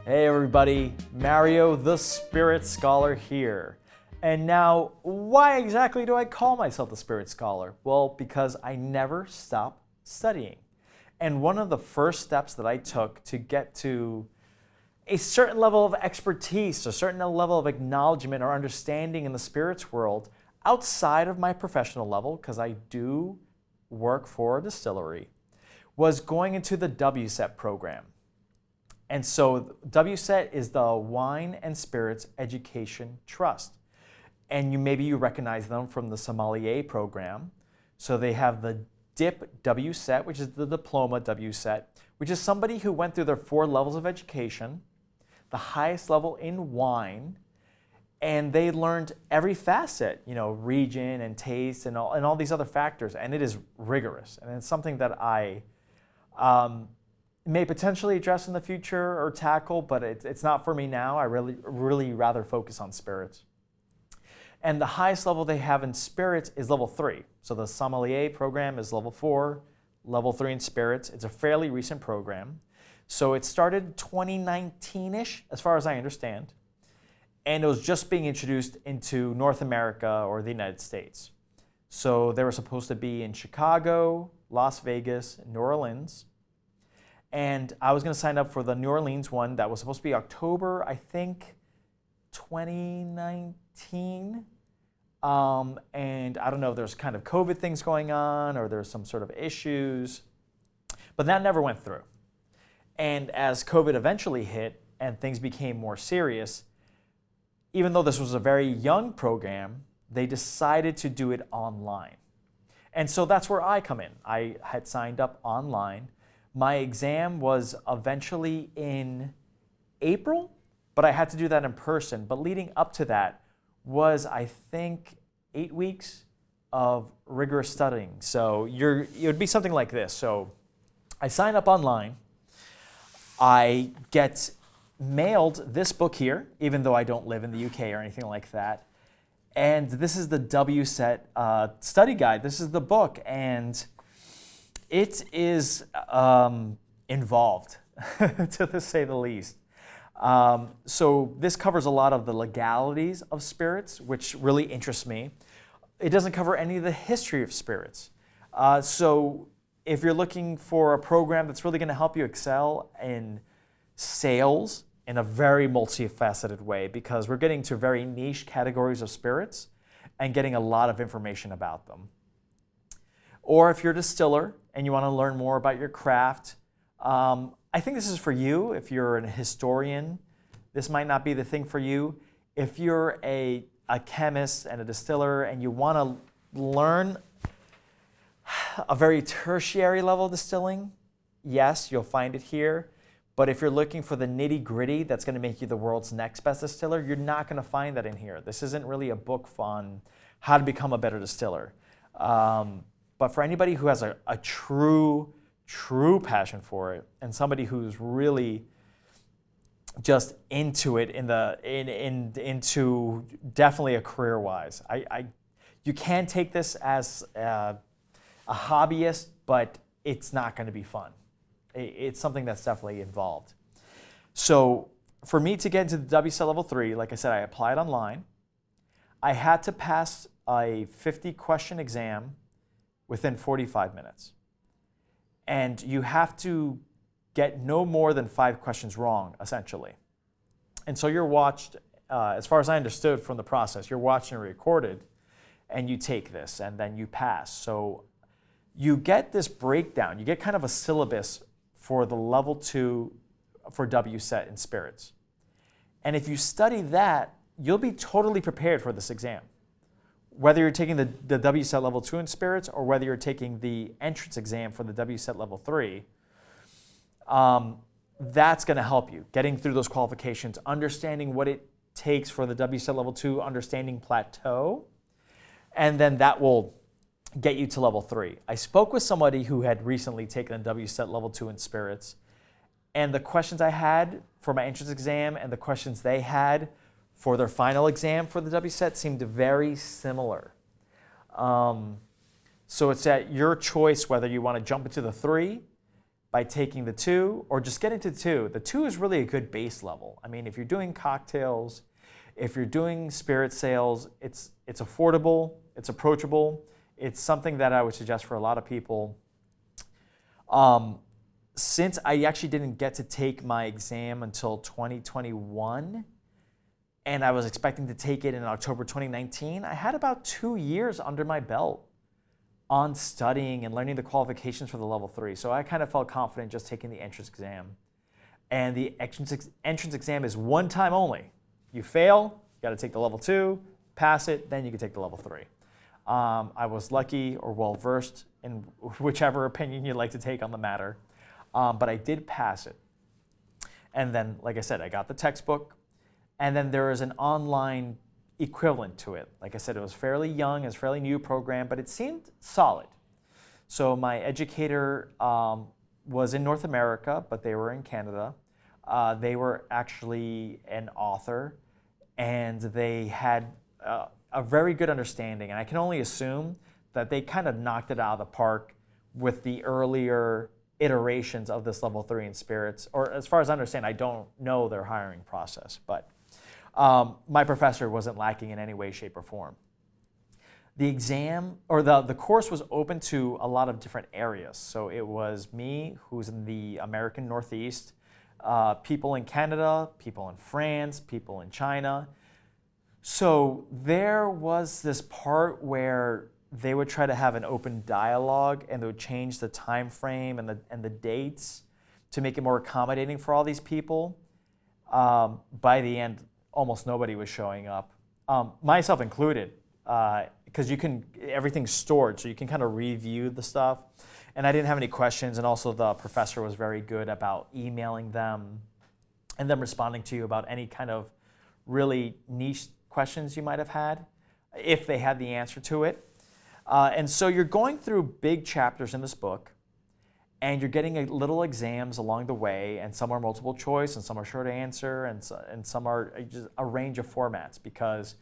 Hey everybody, Mario the Spirit Scholar here. And now, why exactly do I call myself the Spirit Scholar? Well, because I never stop studying. And one of the first steps that I took to get to a certain level of expertise, a certain level of acknowledgement or understanding in the spirits world outside of my professional level, because I do work for a distillery, was going into the WSET program. And so WSET is the Wine and Spirits Education Trust. And maybe you recognize them from the sommelier program. So they have the DIP WSET, which is the diploma WSET, which is somebody who went through their 4 levels of education, the highest level in wine, and they learned every facet, region and taste and all these other factors. And it is rigorous. And it's something that I may potentially address in the future or tackle, but it's not for me now. I really rather focus on spirits. And the highest level they have in spirits is level 3. So the sommelier program is level 4, level 3 in spirits. It's a fairly recent program. So it started 2019-ish, as far as I understand. And it was just being introduced into North America or the United States. So they were supposed to be in Chicago, Las Vegas, New Orleans. And I was going to sign up for the New Orleans one that was supposed to be October, I think, 2019. And I don't know if there's kind of COVID things going on or there's some sort of issues. But that never went through. And as COVID eventually hit and things became more serious, even though this was a very young program, they decided to do it online. And so that's where I come in. I had signed up online. My exam was eventually in April, but I had to do that in person. But leading up to that was, I think, 8 weeks of rigorous studying. So it would be something like this. So I sign up online. I get mailed this book here, even though I don't live in the UK or anything like that. And this is the WSET study guide. This is the book. And it is involved, to say the least. So this covers a lot of the legalities of spirits, which really interests me. It doesn't cover any of the history of spirits. So if you're looking for a program that's really going to help you excel in sales in a very multifaceted way, because we're getting to very niche categories of spirits and getting a lot of information about them. Or if you're a distiller and you want to learn more about your craft, I think this is for you. If you're a historian, this might not be the thing for you. If you're a chemist and a distiller and you want to learn a very tertiary level of distilling, yes, you'll find it here. But if you're looking for the nitty-gritty that's going to make you the world's next best distiller, you're not going to find that in here. This isn't really a book on how to become a better distiller. But for anybody who has a true passion for it, and somebody who's really just into it into definitely a career-wise, you can take this as a hobbyist, but it's not going to be fun. It's something that's definitely involved. So for me to get into the WSET Level 3, like I said, I applied online. I had to pass a 50-question exam within 45 minutes. And you have to get no more than 5 questions wrong, essentially. And so you're watched, as far as I understood from the process, you're watched and recorded, and you take this, and then you pass. So you get this breakdown. You get kind of a syllabus for the level 2 for WSET in spirits. And if you study that, you'll be totally prepared for this exam. Whether you're taking the WSET Level 2 in spirits or whether you're taking the entrance exam for the WSET Level 3, that's going to help you getting through those qualifications, understanding what it takes for the WSET Level 2, understanding plateau, and then that will get you to Level 3. I spoke with somebody who had recently taken a WSET Level 2 in spirits, and the questions I had for my entrance exam and the questions they had for their final exam for the WSET seemed very similar. So it's at your choice whether you want to jump into the 3 by taking the 2 or just getting to 2. The 2 is really a good base level. I mean, if you're doing cocktails, if you're doing spirit sales, it's affordable, it's approachable. It's something that I would suggest for a lot of people. Since I actually didn't get to take my exam until 2021, and I was expecting to take it in October 2019, I had about 2 years under my belt on studying and learning the qualifications for the level 3. So I kind of felt confident just taking the entrance exam. And the entrance exam is one time only. You fail, you got to take the level 2, pass it, then you can take the level 3. I was lucky or well-versed in whichever opinion you'd like to take on the matter, but I did pass it. And then, like I said, I got the textbook, and then there is an online equivalent to it. Like I said, it was fairly young, it was a fairly new program, but it seemed solid. So my educator was in North America, but they were in Canada. They were actually an author, and they had a very good understanding, and I can only assume that they kind of knocked it out of the park with the earlier iterations of this level 3 in spirits, or as far as I understand, I don't know their hiring process, but my professor wasn't lacking in any way, shape, or form. The exam, or the course was open to a lot of different areas. So it was me, who's in the American Northeast, people in Canada, people in France, people in China. So there was this part where they would try to have an open dialogue, and they would change the time frame and the dates to make it more accommodating for all these people. By the end, almost nobody was showing up, myself included, because everything's stored, so you can kind of review the stuff. And I didn't have any questions, and also the professor was very good about emailing them and them responding to you about any kind of really niche questions you might have had, if they had the answer to it. And so you're going through big chapters in this book, and you're getting little exams along the way, and some are multiple choice, and some are short answer, and some are just a range of formats, because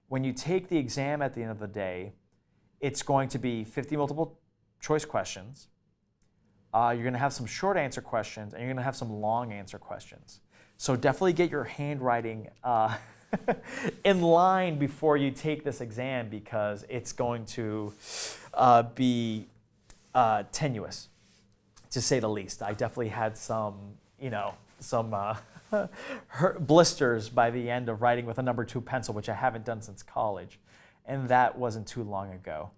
when you take the exam at the end of the day, it's going to be 50 multiple choice questions. You're going to have some short answer questions, and you're going to have some long answer questions. So definitely get your handwriting in line before you take this exam, because it's going to be tenuous, to say the least. I definitely had some blisters by the end of writing with a number 2 pencil, which I haven't done since college, and that wasn't too long ago.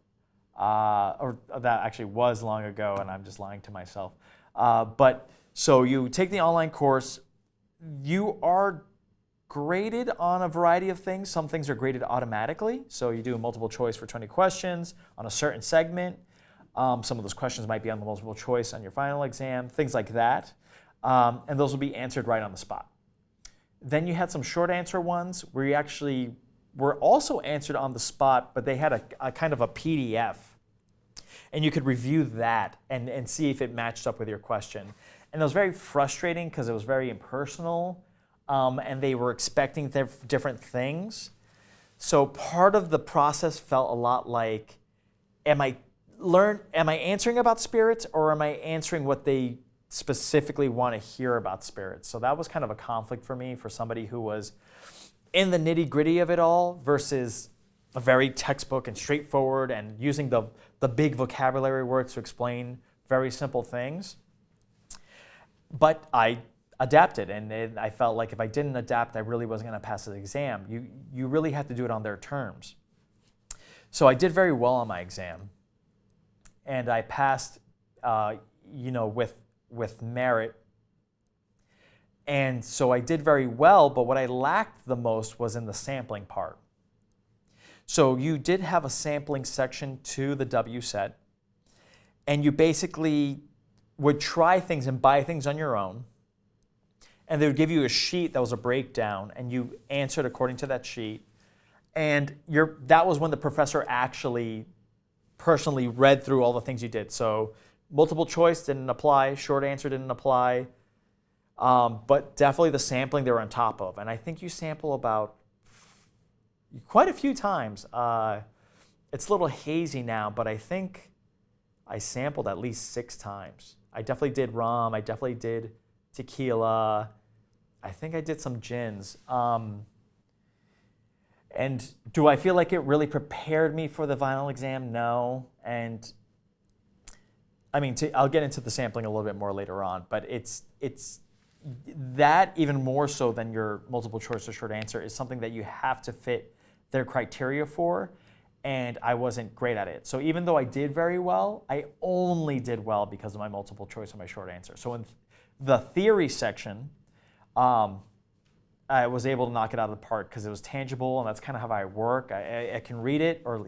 Or that actually was long ago, and I'm just lying to myself. But so you take the online course. You are graded on a variety of things. Some things are graded automatically. So you do a multiple choice for 20 questions on a certain segment. Some of those questions might be on the multiple choice on your final exam, things like that. And those will be answered right on the spot. Then you had some short answer ones where you actually were also answered on the spot, but they had a kind of a PDF. And you could review that and see if it matched up with your question. And it was very frustrating because it was very impersonal, and they were expecting different things. So part of the process felt a lot like, am I answering about spirits, or am I answering what they specifically want to hear about spirits? So that was kind of a conflict for me, for somebody who was in the nitty-gritty of it all versus a very textbook and straightforward and using the big vocabulary words to explain very simple things. But I adapted, and I felt like if I didn't adapt, I really wasn't going to pass the exam. You really have to do it on their terms. So I did very well on my exam, and I passed, with merit. And so I did very well, but what I lacked the most was in the sampling part. So you did have a sampling section to the WSET, and you basically would try things and buy things on your own, and they would give you a sheet that was a breakdown, and you answered according to that sheet. And that was when the professor actually personally read through all the things you did. So multiple choice didn't apply, short answer didn't apply, but definitely the sampling they were on top of. And I think you sample about quite a few times. It's a little hazy now, but I think I sampled at least 6 times. I definitely did rum. I definitely did tequila. I think I did some gins. And do I feel like it really prepared me for the final exam? No. And I mean, I'll get into the sampling a little bit more later on, but it's that even more so than your multiple choice or short answer is something that you have to fit their criteria for, and I wasn't great at it. So even though I did very well, I only did well because of my multiple choice and my short answer. So in the theory section, I was able to knock it out of the park because it was tangible, and that's kind of how I work. I can read it or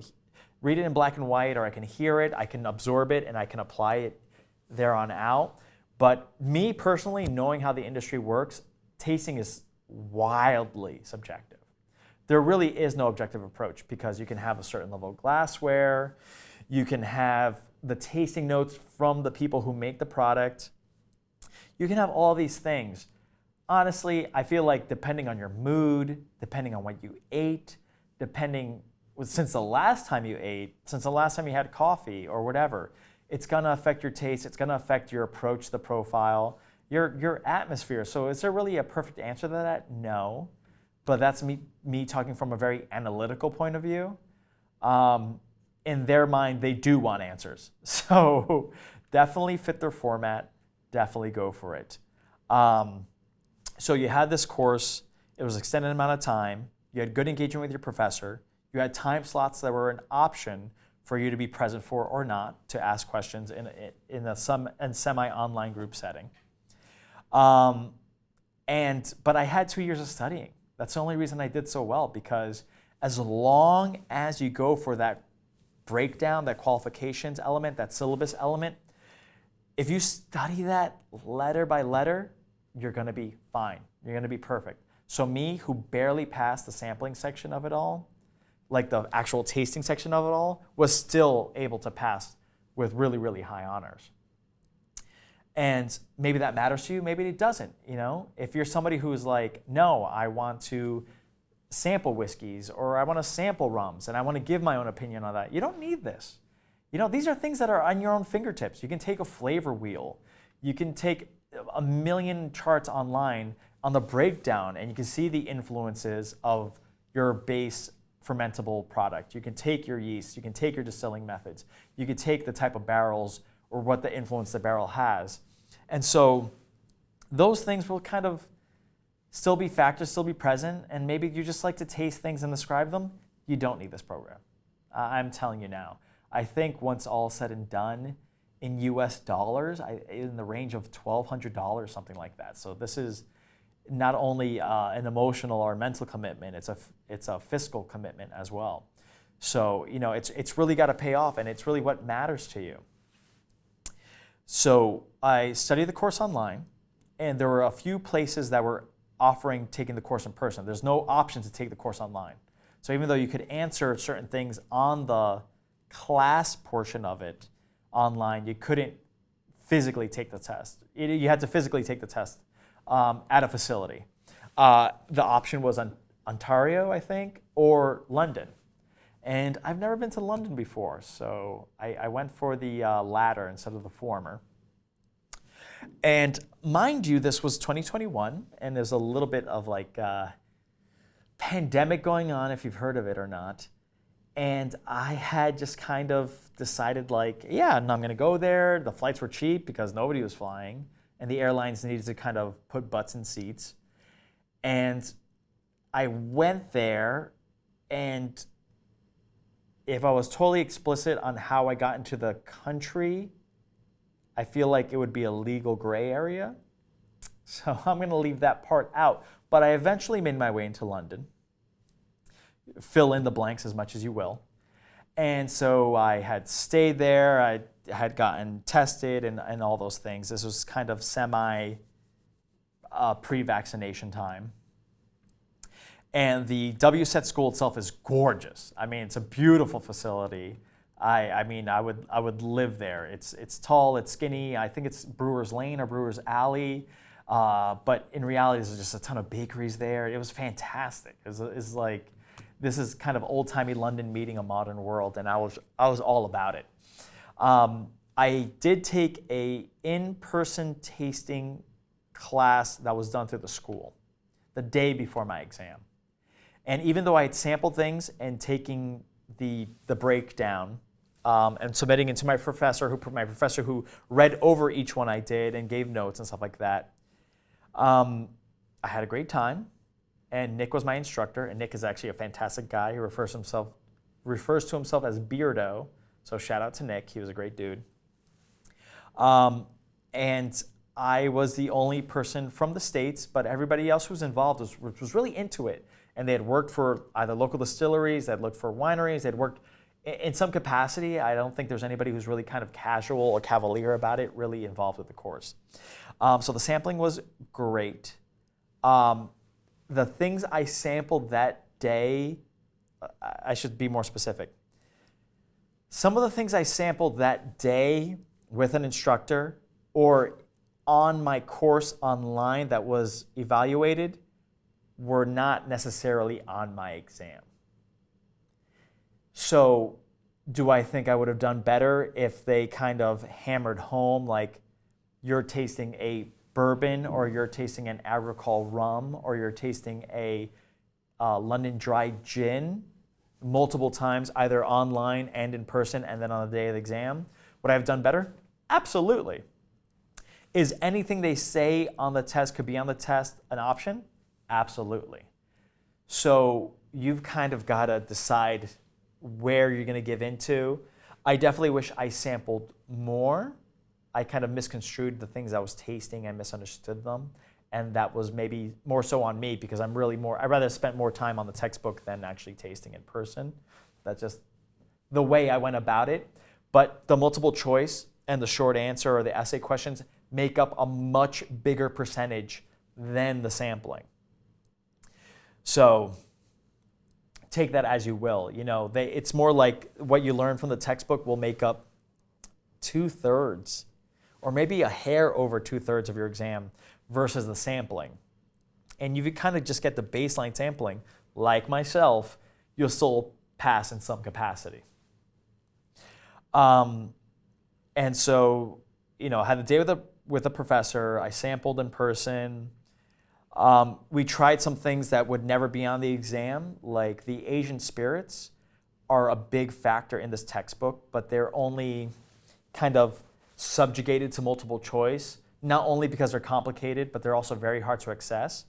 read it in black and white, or I can hear it, I can absorb it, and I can apply it there on out. But me personally, knowing how the industry works, tasting is wildly subjective. There really is no objective approach because you can have a certain level of glassware, you can have the tasting notes from the people who make the product, you can have all these things. Honestly, I feel like depending on your mood, depending on what you ate, since the last time you ate, since the last time you had coffee or whatever, it's going to affect your taste, it's going to affect your approach to the profile, your atmosphere. So is there really a perfect answer to that? No. But that's me talking from a very analytical point of view. In their mind, they do want answers. So definitely fit their format, definitely go for it. So you had this course, it was an extended amount of time, you had good engagement with your professor, you had time slots that were an option for you to be present for or not, to ask questions in a semi-online group setting. But I had 2 years of studying. That's the only reason I did so well, because as long as you go for that breakdown, that qualifications element, that syllabus element, if you study that letter by letter, you're going to be fine. You're going to be perfect. So me, who barely passed the sampling section of it all, like the actual tasting section of it all, was still able to pass with really, really high honors. And maybe that matters to you, maybe it doesn't. You know, if you're somebody who's like, no, I want to sample whiskeys, or I want to sample rums, and I want to give my own opinion on that, you don't need this. You know, these are things that are on your own fingertips. You can take a flavor wheel. You can take a million charts online on the breakdown, and you can see the influences of your base fermentable product. You can take your yeast, you can take your distilling methods, you can take the type of barrels or what the influence the barrel has. And so those things will kind of still be factors, still be present, and maybe you just like to taste things and describe them. You don't need this program. I'm telling you now. I think once all said and done, in US dollars, in the range of $1,200, something like that. So this is not only an emotional or mental commitment, it's a fiscal commitment as well. So, you know, it's really got to pay off, and it's really what matters to you. So I studied the course online, and there were a few places that were offering taking the course in person. There's no option to take the course online. So even though you could answer certain things on the class portion of it online, you couldn't physically take the test. You had to physically take the test at a facility. The option was Ontario, I think, or London. And I've never been to London before, so I went for the latter instead of the former. And mind you, this was 2021, and there's a little bit of like pandemic going on, if you've heard of it or not. And I had just kind of decided like, yeah, no, I'm going to go there. The flights were cheap because nobody was flying, and the airlines needed to kind of put butts in seats. And I went there, and if I was totally explicit on how I got into the country, I feel like it would be a legal gray area. So I'm going to leave that part out. But I eventually made my way into London. Fill in the blanks as much as you will. And so I had stayed there. I had gotten tested and all those things. This was kind of semi pre-vaccination time. And the WSET school itself is gorgeous. I mean, it's a beautiful facility. I mean, I would live there. It's tall, it's skinny. I think it's Brewer's Lane or Brewer's Alley. But in reality, there's just a ton of bakeries there. It was fantastic. It's like, this is kind of old-timey London meeting a modern world, and I was all about it. I did take a in-person tasting class that was done through the school the day before my exam. And even though I had sampled things and taking the breakdown and submitting it to my professor who read over each one I did and gave notes and stuff like that, I had a great time. And Nick was my instructor, and Nick is actually a fantastic guy. He refers to himself as Beardo. So shout out to Nick. He was a great dude. And I was the only person from the States, but everybody else who was involved was really into it. And they had worked for either local distilleries, they had looked for wineries, they had worked in some capacity. I don't think there's anybody who's really kind of casual or cavalier about it, really involved with the course. So the sampling was great. The things I sampled that day, I should be more specific. Some of the things I sampled that day with an instructor or on my course online that was evaluated were not necessarily on my exam. So do I think I would have done better if they kind of hammered home, like, you're tasting a bourbon, or you're tasting an agricole rum, or you're tasting a London dry gin multiple times, either online and in person, and then on the day of the exam? Would I have done better? Absolutely. Is anything they say on the test could be on the test an option? Absolutely. So you've kind of got to decide where you're going to give into. I definitely wish I sampled more. I kind of misconstrued the things I was tasting and misunderstood them. And that was maybe more so on me, because I'd rather spend more time on the textbook than actually tasting in person. That's just the way I went about it. But the multiple choice and the short answer or the essay questions make up a much bigger percentage than the sampling. So take that as you will. It's more like what you learn from the textbook will make up 2/3 or maybe a hair over 2/3 of your exam versus the sampling. And you kind of just get the baseline sampling, like myself, you'll still pass in some capacity. And so, I had a day with a professor. I sampled in person. We tried some things that would never be on the exam, like the Asian spirits are a big factor in this textbook, but they're only kind of subjugated to multiple choice, not only because they're complicated, but they're also very hard to access.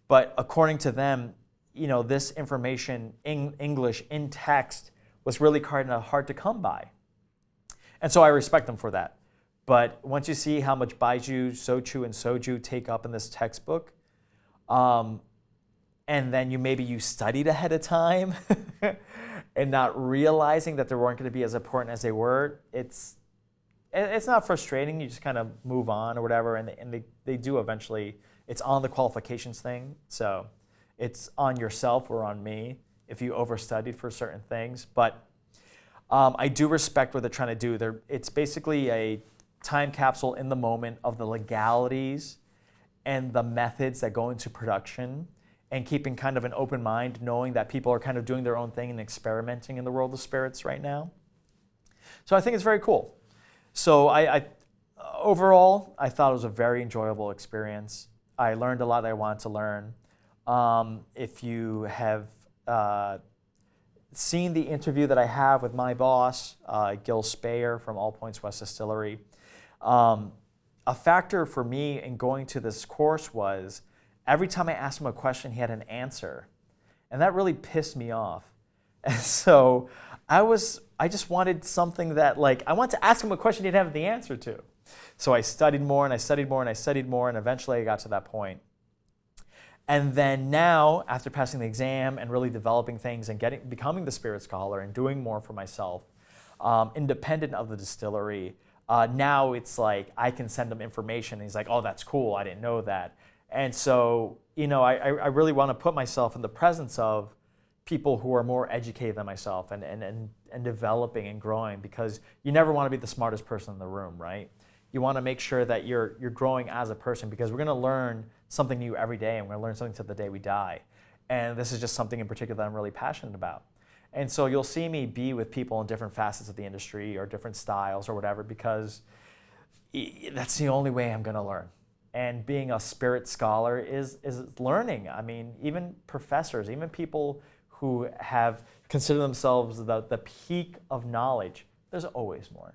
But according to them, this information in English, in text, was really kind of hard to come by. And so I respect them for that. But once you see how much Baijiu, Sochu, and Soju take up in this textbook, and then you studied ahead of time and not realizing that they weren't going to be as important as they were, it's not frustrating. You just kind of move on or whatever, and they do eventually. It's on the qualifications thing, so it's on yourself or on me if you overstudied for certain things. But I do respect what they're trying to do. It's basically a time capsule in the moment of the legalities and the methods that go into production, and keeping kind of an open mind, knowing that people are kind of doing their own thing and experimenting in the world of spirits right now. So I think it's very cool. So I overall, I thought it was a very enjoyable experience. I learned a lot that I wanted to learn. If you have seen the interview that I have with my boss, Gil Speyer from All Points West Distillery, a factor for me in going to this course was every time I asked him a question, he had an answer. And that really pissed me off. And so I just wanted something that, I wanted to ask him a question he didn't have the answer to. So I studied more and I studied more and I studied more, and eventually I got to that point. And then now, after passing the exam and really developing things and becoming the spirit scholar and doing more for myself, independent of the distillery, now it's like I can send him information and he's like, oh, that's cool, I didn't know that. And so, I really want to put myself in the presence of people who are more educated than myself and developing and growing, because you never want to be the smartest person in the room, right? You want to make sure that you're growing as a person, because we're going to learn something new every day, and we're going to learn something till the day we die. And this is just something in particular that I'm really passionate about. And so you'll see me be with people in different facets of the industry or different styles or whatever, because that's the only way I'm going to learn. And being a spirit scholar is learning. I mean, even professors, even people who have considered themselves the peak of knowledge, there's always more.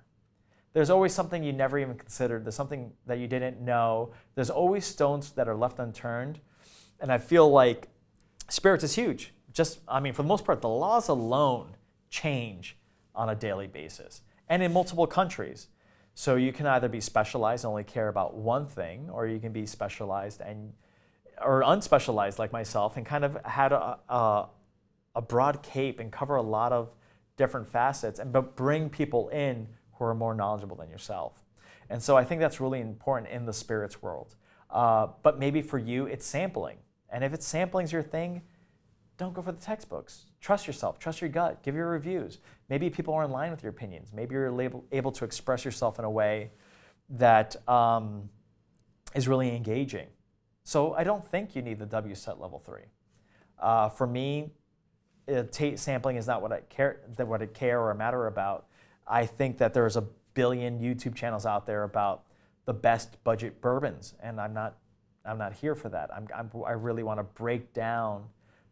There's always something you never even considered. There's something that you didn't know. There's always stones that are left unturned. And I feel like spirits is huge. I mean, for the most part, the laws alone change on a daily basis and in multiple countries. So you can either be specialized and only care about one thing, or you can be specialized or unspecialized like myself and kind of had a broad cape and cover a lot of different facets, but bring people in who are more knowledgeable than yourself. And so I think that's really important in the spirits world. But maybe for you, it's sampling. And if it's sampling's your thing, don't go for the textbooks. Trust yourself, trust your gut, give your reviews. Maybe people are in line with your opinions. Maybe you're able to express yourself in a way that is really engaging. So I don't think you need the WSET Level 3. For me, sampling is not what I care or matter about. I think that there's a billion YouTube channels out there about the best budget bourbons, and I'm not here for that. I really want to break down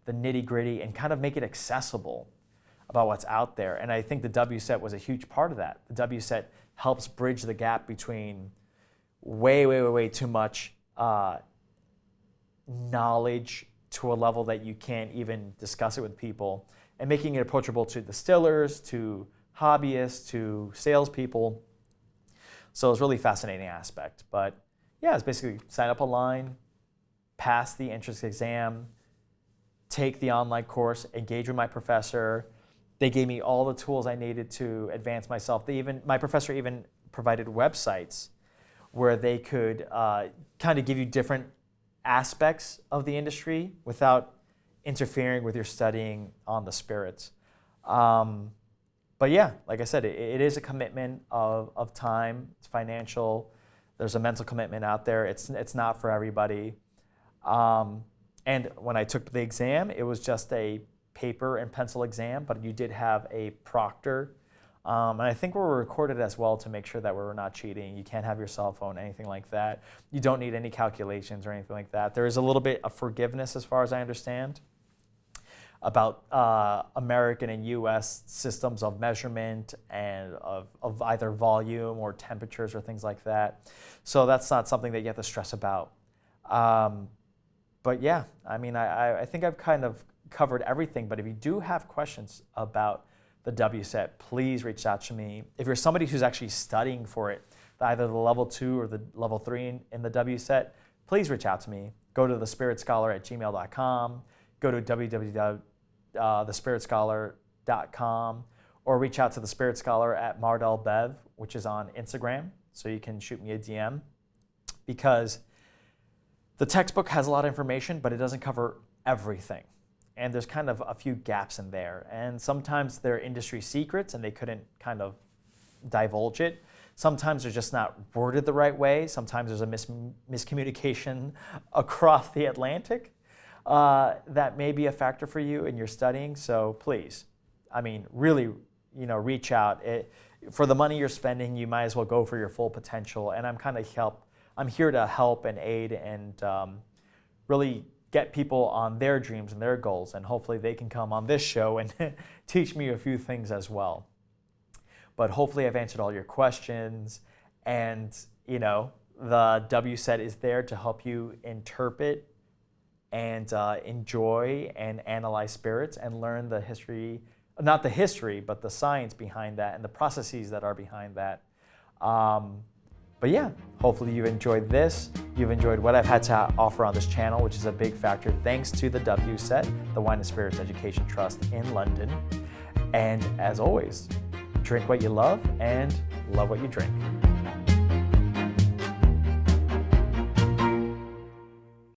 the nitty-gritty and kind of make it accessible about what's out there. And I think the WSET was a huge part of that. The WSET helps bridge the gap between way too much knowledge to a level that you can't even discuss it with people, and making it approachable to distillers, to hobbyists, to salespeople. So it's a really fascinating aspect. But yeah, it's basically sign up online, pass the entrance exam, take the online course, engage with my professor. They gave me all the tools I needed to advance myself. My professor even provided websites where they could kind of give you different aspects of the industry without interfering with your studying on the spirits. But yeah, like I said, it is a commitment of time. It's financial. There's a mental commitment out there. It's not for everybody. And when I took the exam, it was just a paper and pencil exam, but you did have a proctor. And I think we were recorded as well to make sure that we were not cheating. You can't have your cell phone, anything like that. You don't need any calculations or anything like that. There is a little bit of forgiveness, as far as I understand, about American and US systems of measurement and of either volume or temperatures or things like that. So that's not something that you have to stress about. But yeah, I mean, I think I've kind of covered everything. But if you do have questions about the WSET, please reach out to me. If you're somebody who's actually studying for it, either the Level 2 or the Level 3 in the WSET, please reach out to me. Go to thespiritscholar@gmail.com, go to www.thespiritscholar.com, or reach out to the Spirit Scholar at @MardellBev, which is on Instagram. So you can shoot me a DM, because the textbook has a lot of information, but it doesn't cover everything. And there's kind of a few gaps in there. And sometimes they're industry secrets and they couldn't kind of divulge it. Sometimes they're just not worded the right way. Sometimes there's a miscommunication across the Atlantic that may be a factor for you in your studying. So please, I mean, really, reach out. For the money you're spending, you might as well go for your full potential. And I'm here to help and aid and really get people on their dreams and their goals, and hopefully they can come on this show and teach me a few things as well. But hopefully I've answered all your questions, and the WSET is there to help you interpret and enjoy and analyze spirits and learn the history, not the history, but the science behind that and the processes that are behind that. But yeah, hopefully you've enjoyed this. You've enjoyed what I've had to offer on this channel, which is a big factor thanks to the WSET, the Wine and Spirits Education Trust in London. And as always, drink what you love and love what you drink.